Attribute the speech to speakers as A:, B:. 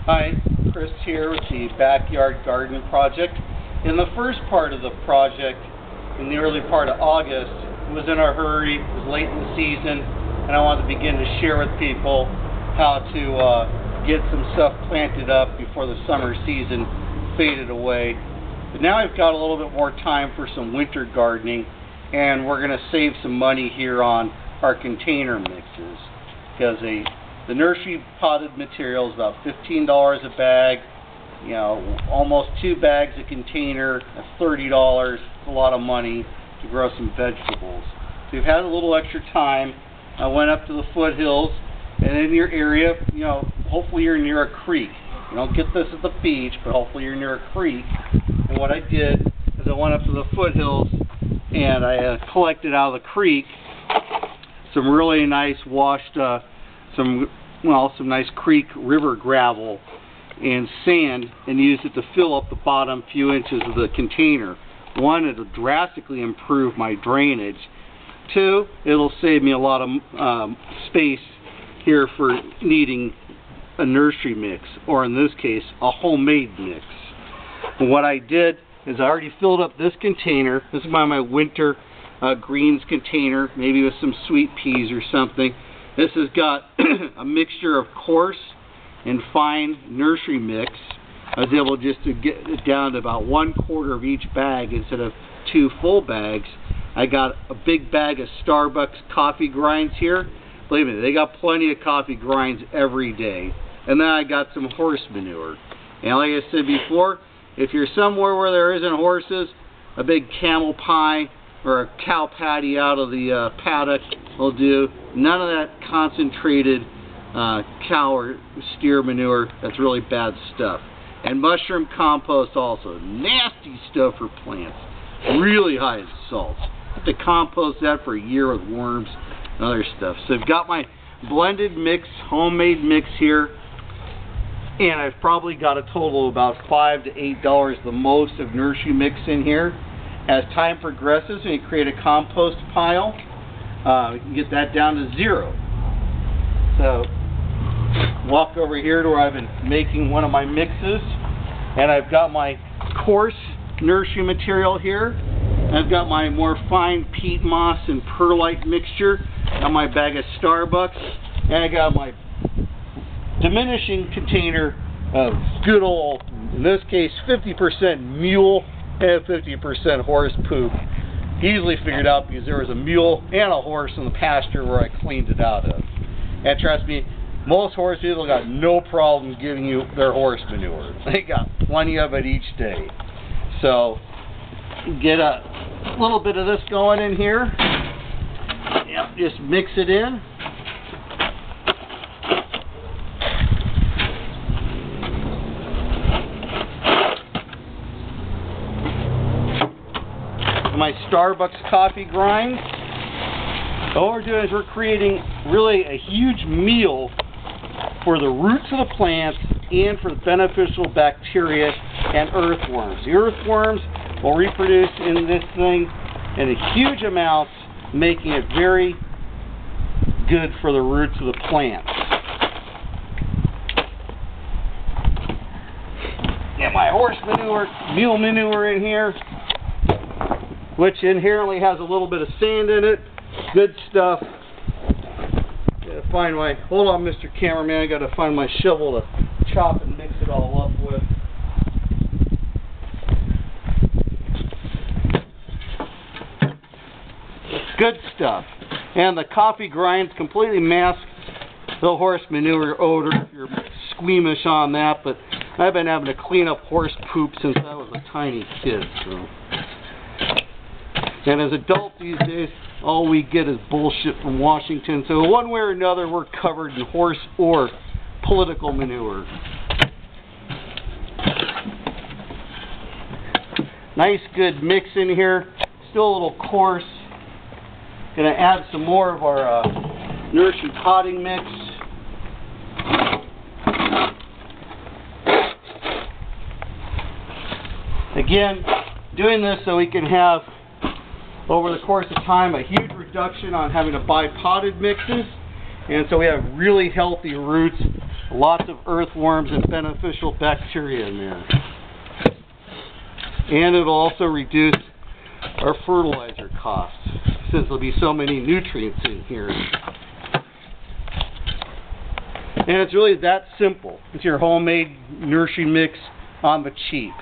A: Hi, Chris here with the Backyard Garden Project. In the first part of the project, in the early part of August, it was in a hurry, it was late in the season, and I wanted to begin to share with people how to get some stuff planted up before the summer season faded away. But now I've got a little bit more time for some winter gardening, and we're going to save some money here on our container mixes, because the nursery potted material is about $15 a bag. You know, almost 2 bags a container, that's $30. It's a lot of money to grow some vegetables. So we've had a little extra time. I went up to the foothills, and in your area, you know, hopefully you're near a creek. You don't get this at the beach, but hopefully you're near a creek. And what I did is I went up to the foothills and I collected out of the creek some really nice washed, some nice creek river gravel and sand, and used it to fill up the bottom few inches of the container. One, it'll drastically improve my drainage. Two, it'll save me a lot of space here for needing a nursery mix, or in this case, a homemade mix. And what I did is I already filled up this container. This is my winter greens container, maybe with some sweet peas or something. This has got a mixture of coarse and fine nursery mix. I was able just to get it down to about 1/4 of each bag instead of 2 full bags. I got a big bag of Starbucks coffee grinds here. Believe me, they got plenty of coffee grinds every day. And then I got some horse manure. And like I said before, if you're somewhere where there isn't horses, a big camel pie or a cow patty out of the paddock will do. None of that concentrated cow or steer manure. That's really bad stuff. And mushroom compost also. Nasty stuff for plants. Really high in salt. I have to compost that for a year with worms and other stuff. So I've got my blended mix, homemade mix here. And I've probably got a total of about $5 to $8 the most of nursery mix in here. As time progresses and you create a compost pile, you can get that down to 0. So walk over here to where I've been making one of my mixes, and I've got my coarse nursery material here. I've got my more fine peat moss and perlite mixture. Got my bag of Starbucks, and I got my diminishing container of good old, in this case, 50% mule and 50% horse poop. Easily figured out because there was a mule and a horse in the pasture where I cleaned it out of. And trust me, most horse people got no problem giving you their horse manure. They got plenty of it each day. So get a little bit of this going in here. Yep, just mix it in. My Starbucks coffee grind. What we're doing is we're creating really a huge meal for the roots of the plants and for the beneficial bacteria and earthworms. The earthworms will reproduce in this thing in huge amounts, making it very good for the roots of the plants. Get my horse manure, mule manure in here, which inherently has a little bit of sand in it. Good stuff. Gotta find my, hold on Mr. Cameraman, I gotta find my shovel to chop and mix it all up with. Good stuff. And the coffee grinds completely mask the horse manure odor if you're squeamish on that, but I've been having to clean up horse poop since I was a tiny kid, so. And as adults these days, all we get is bullshit from Washington. So one way or another, we're covered in horse or political manure. Nice good mix in here. Still a little coarse. Gonna add some more of our nursery potting mix. Again, doing this so we can have, over the course of time, a huge reduction on having to buy potted mixes, and so we have really healthy roots Lots of earthworms and beneficial bacteria in there. And it'll also reduce our fertilizer costs, since there'll be so many nutrients in here. And it's really that simple. It's your homemade nursery mix on the cheap.